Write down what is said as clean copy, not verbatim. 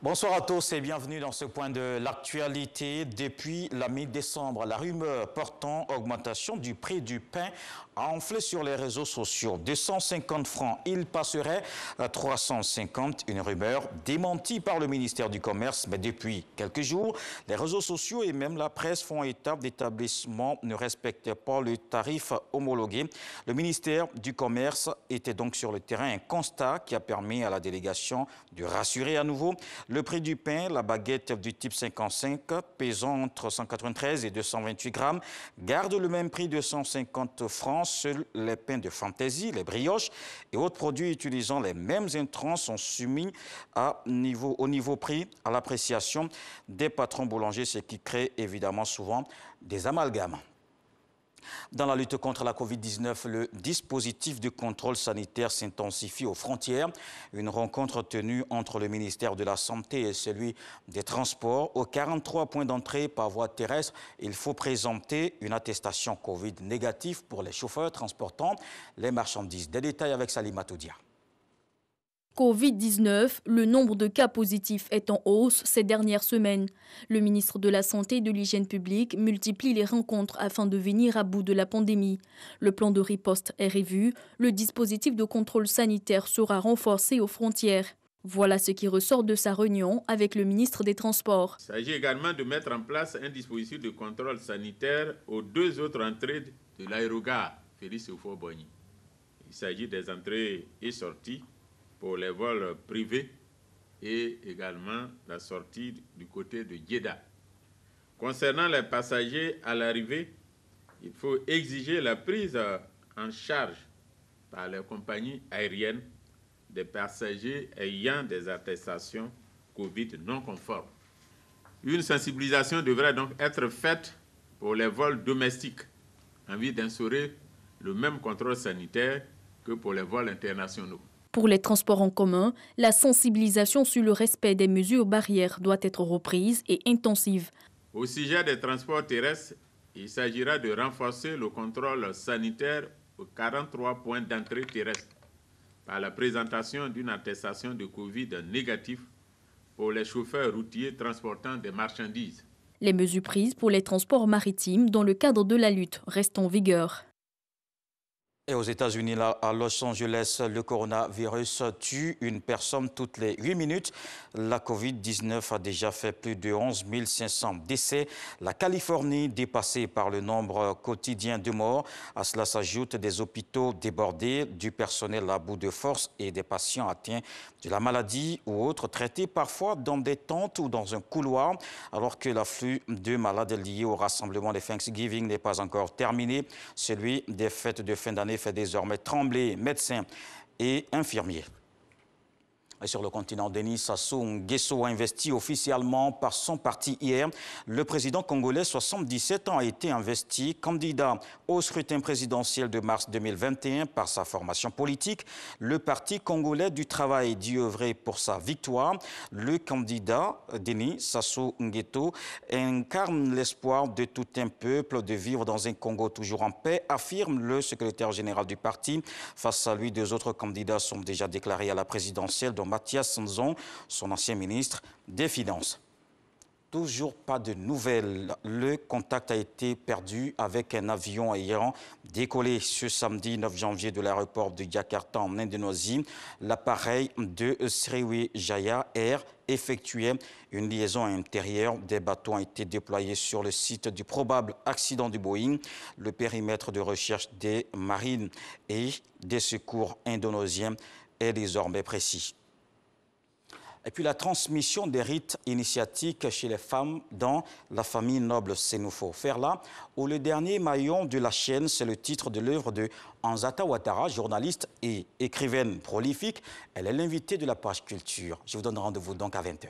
Bonsoir à tous et bienvenue dans ce point de l'actualité. Depuis la mi-décembre, la rumeur portant augmentation du prix du pain a enflé sur les réseaux sociaux. 250 francs, il passerait à 350, une rumeur démentie par le ministère du Commerce. Mais depuis quelques jours, les réseaux sociaux et même la presse font état d'établissements ne respectent pas le tarif homologué. Le ministère du Commerce était donc sur le terrain, un constat qui a permis à la délégation de rassurer à nouveau. Le prix du pain, la baguette du type 55, pesant entre 193 et 228 grammes, garde le même prix de 150 francs. Seuls les pains de fantaisie, les brioches et autres produits utilisant les mêmes intrants sont soumis au niveau prix à l'appréciation des patrons boulangers, ce qui crée évidemment souvent des amalgames. Dans la lutte contre la Covid-19, le dispositif de contrôle sanitaire s'intensifie aux frontières. Une rencontre tenue entre le ministère de la Santé et celui des Transports. Aux 43 points d'entrée par voie terrestre, il faut présenter une attestation Covid négative pour les chauffeurs transportant les marchandises. Des détails avec Salima Toudia. Covid-19, le nombre de cas positifs est en hausse ces dernières semaines. Le ministre de la Santé et de l'Hygiène publique multiplie les rencontres afin de venir à bout de la pandémie. Le plan de riposte est revu, le dispositif de contrôle sanitaire sera renforcé aux frontières. Voilà ce qui ressort de sa réunion avec le ministre des Transports. Il s'agit également de mettre en place un dispositif de contrôle sanitaire aux deux autres entrées de l'aérogare Félix Houphouët-Boigny. Il s'agit des entrées et sorties pour les vols privés et également la sortie du côté de Djeddah. Concernant les passagers à l'arrivée, il faut exiger la prise en charge par les compagnies aériennes des passagers ayant des attestations Covid non conformes. Une sensibilisation devrait donc être faite pour les vols domestiques en vue d'instaurer le même contrôle sanitaire que pour les vols internationaux. Pour les transports en commun, la sensibilisation sur le respect des mesures barrières doit être reprise et intensive. Au sujet des transports terrestres, il s'agira de renforcer le contrôle sanitaire aux 43 points d'entrée terrestre par la présentation d'une attestation de Covid négative pour les chauffeurs routiers transportant des marchandises. Les mesures prises pour les transports maritimes dans le cadre de la lutte restent en vigueur. Et aux États-Unis, à Los Angeles, le coronavirus tue une personne toutes les 8 minutes. La Covid-19 a déjà fait plus de 11 500 décès. La Californie dépassée par le nombre quotidien de morts. À cela s'ajoutent des hôpitaux débordés, du personnel à bout de force et des patients atteints de la maladie ou autres traités parfois dans des tentes ou dans un couloir. Alors que l'afflux de malades liés au rassemblement des Thanksgiving n'est pas encore terminé, celui des fêtes de fin d'année fait désormais trembler médecins et infirmiers. Et sur le continent, Denis Sassou Nguesso a investi officiellement par son parti hier. Le président congolais, 77 ans, a été investi candidat au scrutin présidentiel de mars 2021 par sa formation politique. Le Parti congolais du travail dit œuvrer pour sa victoire. Le candidat, Denis Sassou Nguesso, incarne l'espoir de tout un peuple de vivre dans un Congo toujours en paix, affirme le secrétaire général du parti. Face à lui, deux autres candidats sont déjà déclarés à la présidentielle, dont Mathias Sanzon, son ancien ministre des Finances. Toujours pas de nouvelles. Le contact a été perdu avec un avion ayant décollé ce samedi 9 janvier de l'aéroport de Jakarta en Indonésie. L'appareil de Sriwijaya Air effectuait une liaison intérieure. Des bateaux ont été déployés sur le site du probable accident du Boeing. Le périmètre de recherche des marines et des secours indonésiens est désormais précis. Et puis la transmission des rites initiatiques chez les femmes dans la famille noble Sénoufo. Faire là, où le dernier maillon de la chaîne, c'est le titre de l'œuvre de Anzata Ouattara, journaliste et écrivaine prolifique. Elle est l'invitée de la page culture. Je vous donne rendez-vous donc à 20 h.